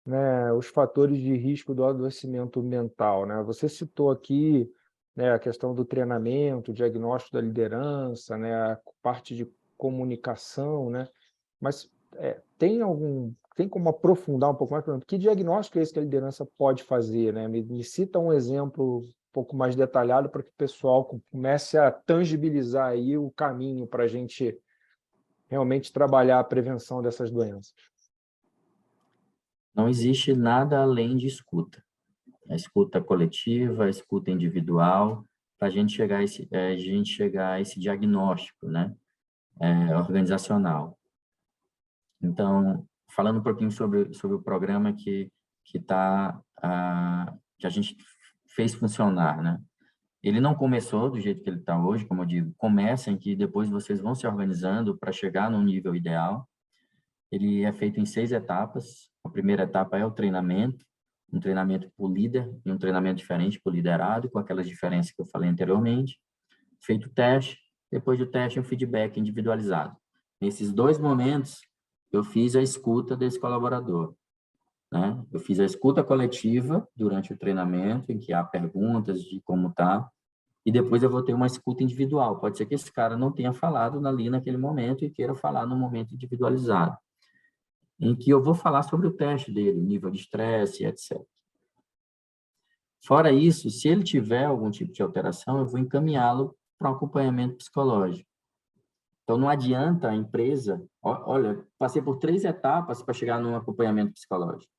né, os fatores de risco do adoecimento mental, né? Você citou aqui, né, a questão do treinamento, o diagnóstico da liderança, né, a parte de comunicação, né? Mas tem como aprofundar um pouco mais? Por exemplo, que diagnóstico é esse que a liderança pode fazer, né? Me cita um exemplo um pouco mais detalhado para que o pessoal comece a tangibilizar aí o caminho para a gente realmente trabalhar a prevenção dessas doenças.
Não existe nada além de escuta. A escuta coletiva, a escuta individual, para a gente chegar a esse diagnóstico, né? Organizacional. Então, falando um pouquinho sobre o programa que a gente fez funcionar, né? Ele não começou do jeito que ele está hoje, como eu digo, comecem que depois vocês vão se organizando para chegar no nível ideal. Ele é feito em 6 etapas. A primeira etapa é o treinamento, um treinamento por líder e um treinamento diferente por liderado, com aquelas diferenças que eu falei anteriormente. Feito o teste, depois do teste, um feedback individualizado. Nesses 2 momentos, eu fiz a escuta desse colaborador, né? Eu fiz a escuta coletiva durante o treinamento, em que há perguntas de como está, e depois eu vou ter uma escuta individual. Pode ser que esse cara não tenha falado ali naquele momento e queira falar no momento individualizado, em que eu vou falar sobre o teste dele, nível de estresse, etc. Fora isso, se ele tiver algum tipo de alteração, eu vou encaminhá-lo para um acompanhamento psicológico. Então, não adianta a empresa... Olha, passei por 3 etapas para chegar num acompanhamento psicológico.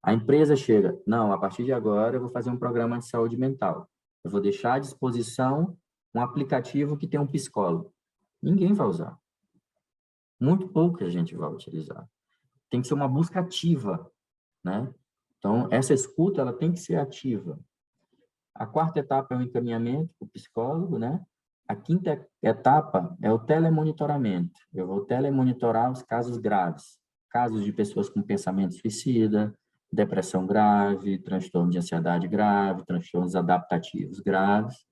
A empresa chega, não, a partir de agora eu vou fazer um programa de saúde mental. Eu vou deixar à disposição um aplicativo que tem um psicólogo. Ninguém vai usar. Muito pouco a gente vai utilizar. Tem que ser uma busca ativa, né? Então, essa escuta, ela tem que ser ativa. A 4ª etapa é o encaminhamento para o psicólogo, né? A 5ª etapa é o telemonitoramento. Eu vou telemonitorar os casos graves. Casos de pessoas com pensamento suicida, depressão grave, transtorno de ansiedade grave, transtornos adaptativos graves.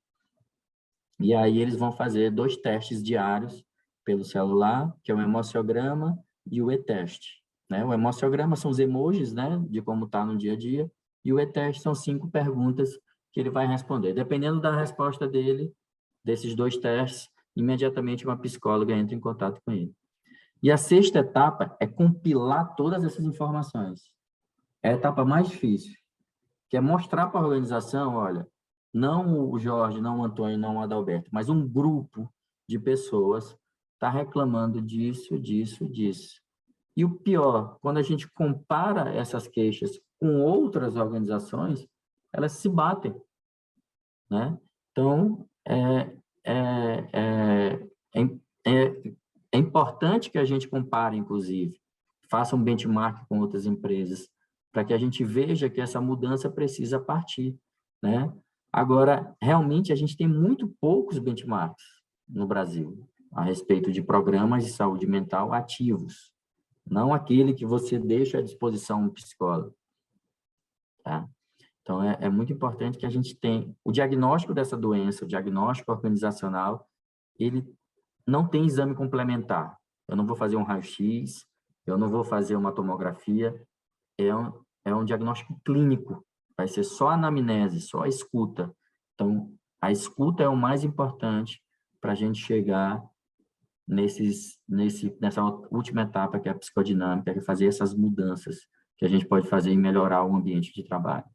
E aí eles vão fazer 2 testes diários pelo celular, que é o emociograma e o e-teste, né? O emociograma são os emojis, né, de como está no dia a dia, e o e-teste são 5 perguntas que ele vai responder. Dependendo da resposta dele, desses 2 testes, imediatamente uma psicóloga entra em contato com ele. E a sexta etapa é compilar todas essas informações. É a etapa mais difícil, que é mostrar para a organização, olha, não o Jorge, não o Antônio, não o Adalberto, mas um grupo de pessoas está reclamando disso, disso, disso. E o pior, quando a gente compara essas queixas com outras organizações, elas se batem, né? Então, é importante que a gente compare, inclusive, faça um benchmark com outras empresas, para que a gente veja que essa mudança precisa partir, né? Agora, realmente, a gente tem muito poucos benchmarks no Brasil a respeito de programas de saúde mental ativos, não aquele que você deixa à disposição um psicólogo, tá? Então, é muito importante que a gente tenha o diagnóstico dessa doença, o diagnóstico organizacional, ele não tem exame complementar. Eu não vou fazer um raio-x, eu não vou fazer uma tomografia, é um diagnóstico clínico, vai ser só anamnese, só a escuta. Então, a escuta é o mais importante para a gente chegar nessa última etapa, que é a psicodinâmica, que é fazer essas mudanças que a gente pode fazer e melhorar o ambiente de trabalho.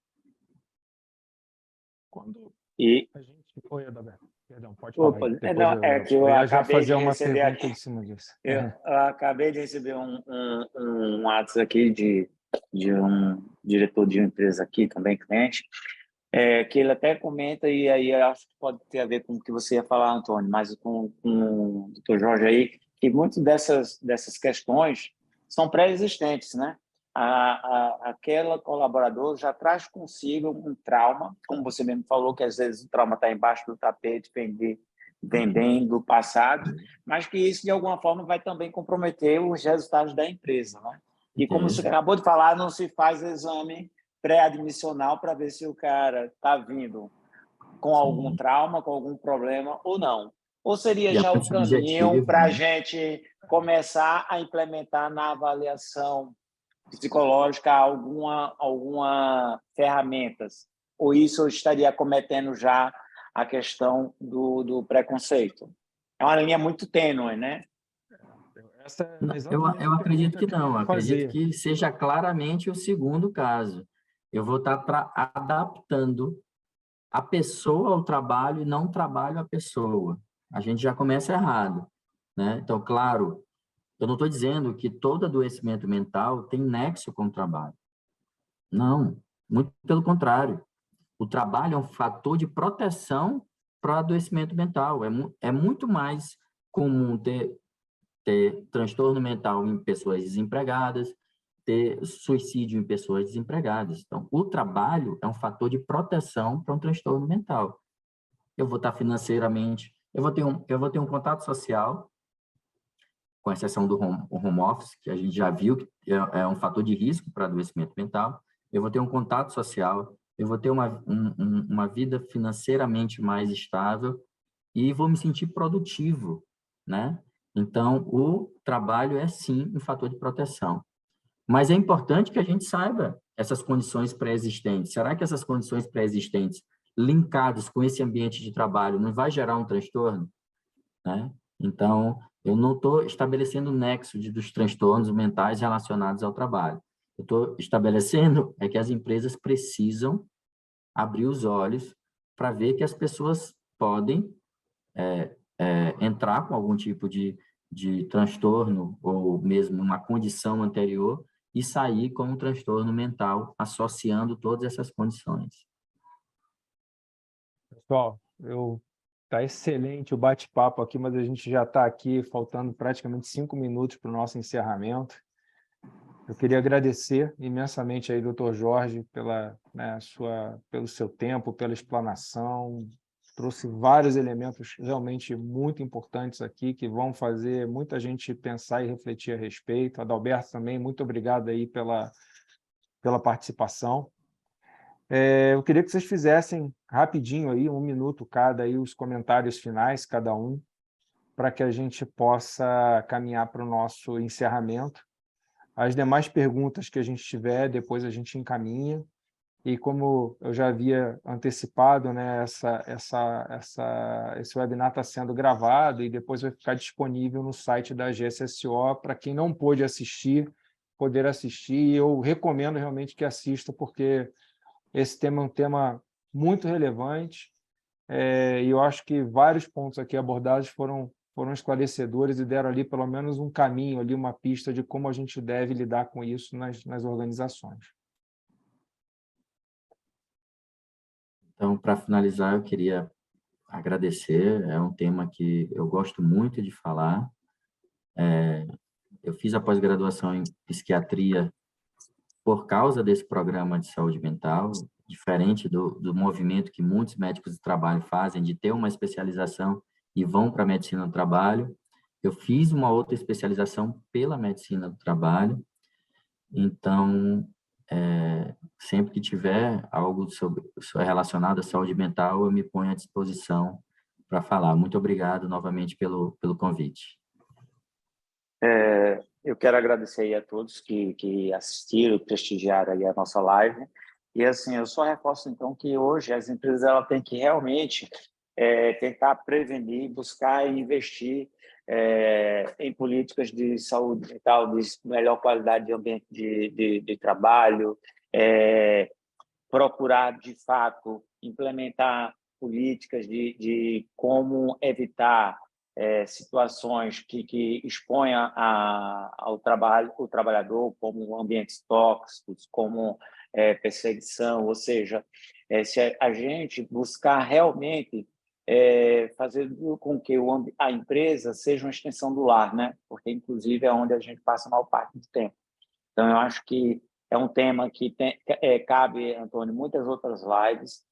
Quando
E,
a gente... Oi, Adalberto. Perdão, pode falar
opa,
aí. Depois
que eu
eu ia já
acabei
fazer
de
uma
receber
pergunta
aqui.
em cima disso.
Eu acabei de receber um WhatsApp aqui de um diretor de uma empresa aqui, também cliente, que ele até comenta, e aí eu acho que pode ter a ver com o que você ia falar, Antônio, mas com o Dr. Jorge aí, que muitas dessas questões são pré-existentes, né? Aquela colaboradora já traz consigo um trauma, como você mesmo falou, que às vezes o trauma está embaixo do tapete, vem bem do passado, mas que isso, de alguma forma, vai também comprometer os resultados da empresa, né? E como você acabou de falar, não se faz exame pré-admissional para ver se o cara está vindo com algum trauma, com algum problema ou não. Ou seria
E é
já o
muito
caminho
subjetivo,
para a
né?
gente começar a implementar na avaliação psicológica alguma ferramentas? Ou isso eu estaria cometendo já a questão do preconceito? É uma linha muito tênue, né?
Essa é
Não,
exatamente
eu
a
acredito
pergunta
que
que eu
não, eu
ia
acredito
fazer.
que seja claramente o segundo caso. Eu vou estar adaptando a pessoa ao trabalho e não o trabalho à pessoa. A gente já começa errado, né? Então, claro, eu não estou dizendo que todo adoecimento mental tem nexo com o trabalho. Não, muito pelo contrário. O trabalho é um fator de proteção para o adoecimento mental. É muito mais comum ter transtorno mental em pessoas desempregadas, ter suicídio em pessoas desempregadas. Então, o trabalho é um fator de proteção para um transtorno mental. Eu vou estar financeiramente, eu vou ter um contato social, com exceção do home office, que a gente já viu que é um fator de risco para adoecimento mental. Eu vou ter um contato social, eu vou ter uma vida financeiramente mais estável e vou me sentir produtivo, né? Então, o trabalho é sim um fator de proteção. Mas é importante que a gente saiba essas condições pré-existentes. Será que essas condições pré-existentes, linkadas com esse ambiente de trabalho, não vai gerar um transtorno, né? Então, eu não estou estabelecendo nexo dos transtornos mentais relacionados ao trabalho. Eu estou estabelecendo que as empresas precisam abrir os olhos para ver que as pessoas podem entrar com algum tipo de transtorno ou mesmo uma condição anterior e sair com um transtorno mental associando todas essas condições.
Pessoal, tá excelente o bate-papo aqui, mas a gente já está aqui faltando praticamente 5 minutos para o nosso encerramento. Eu queria agradecer imensamente aí, doutor Jorge, pelo seu tempo, pela explanação. Trouxe vários elementos realmente muito importantes aqui, que vão fazer muita gente pensar e refletir a respeito. Adalberto também, muito obrigado aí pela participação. Eu queria que vocês fizessem rapidinho aí, 1 minuto cada, aí, os comentários finais, cada um, para que a gente possa caminhar para o nosso encerramento. As demais perguntas que a gente tiver, depois a gente encaminha. E como eu já havia antecipado, né, esse webinar está sendo gravado e depois vai ficar disponível no site da GSSO para quem não pôde assistir, poder assistir. E eu recomendo realmente que assista, porque esse tema é um tema muito relevante, e eu acho que vários pontos aqui abordados foram esclarecedores e deram ali pelo menos um caminho, ali uma pista de como a gente deve lidar com isso nas organizações.
Então, para finalizar, eu queria agradecer. É um tema que eu gosto muito de falar. Eu fiz a pós-graduação em psiquiatria por causa desse programa de saúde mental, diferente do movimento que muitos médicos de trabalho fazem, de ter uma especialização e vão para a medicina do trabalho. Eu fiz uma outra especialização pela medicina do trabalho. Então, sempre que tiver algo relacionado à saúde mental, eu me ponho à disposição para falar. Muito obrigado novamente pelo convite.
Eu quero agradecer aí a todos que assistiram, prestigiaram aí a nossa live. E assim, eu só reforço então que hoje as empresas ela têm que realmente tentar prevenir, buscar e investir em políticas de saúde mental, de melhor qualidade de ambiente de trabalho, procurar de fato implementar políticas de como evitar situações que exponham ao trabalho, o trabalhador, como ambientes tóxicos, como perseguição, ou seja, se a gente buscar realmente fazer com que a empresa seja uma extensão do lar, né? Porque, inclusive, é onde a gente passa a maior parte do tempo. Então, eu acho que é um tema que cabe, Antônio, muitas outras lives,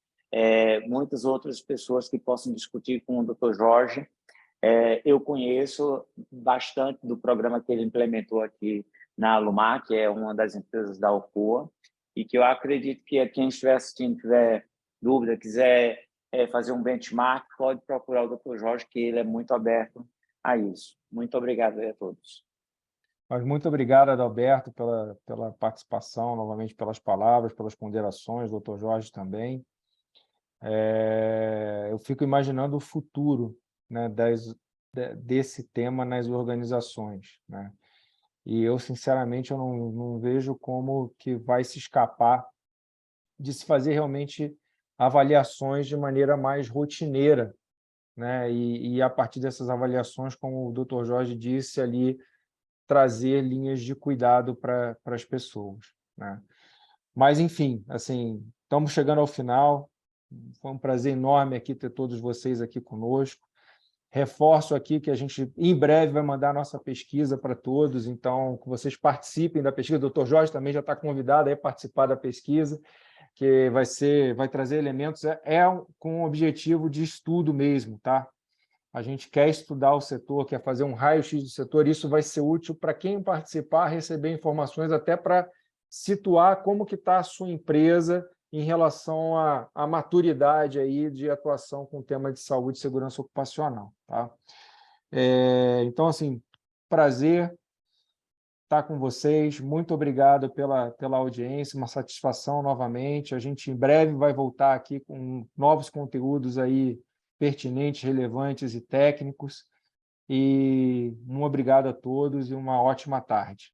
muitas outras pessoas que possam discutir com o Dr. Jorge. Eu conheço bastante do programa que ele implementou aqui na Alumar, que é uma das empresas da Alcoa, e que eu acredito que quem estiver assistindo, tiver dúvida, quiser fazer um benchmark, pode procurar o Dr. Jorge, que ele é muito aberto a isso. Muito obrigado a todos.
Mas muito obrigado, Adalberto, pela participação, novamente pelas palavras, pelas ponderações, doutor Jorge também. Eu fico imaginando o futuro, né, desse tema nas organizações, né? E eu, sinceramente, eu não vejo como que vai se escapar de se fazer realmente avaliações de maneira mais rotineira, né? E a partir dessas avaliações, como o doutor Jorge disse ali, trazer linhas de cuidado para as pessoas, né? Mas, enfim, assim, estamos chegando ao final. Foi um prazer enorme aqui ter todos vocês aqui conosco. Reforço aqui que a gente, em breve, vai mandar a nossa pesquisa para todos, então, que vocês participem da pesquisa. O Dr. Jorge também já está convidado a participar da pesquisa, que vai trazer elementos, com o objetivo de estudo mesmo, tá? A gente quer estudar o setor, quer fazer um raio-x do setor, isso vai ser útil para quem participar, receber informações até para situar como que está a sua empresa em relação à maturidade aí de atuação com o tema de saúde e segurança ocupacional. Tá? Então, assim, prazer estar com vocês, muito obrigado pela audiência, uma satisfação novamente. A gente em breve vai voltar aqui com novos conteúdos aí pertinentes, relevantes e técnicos. E um obrigado a todos e uma ótima tarde.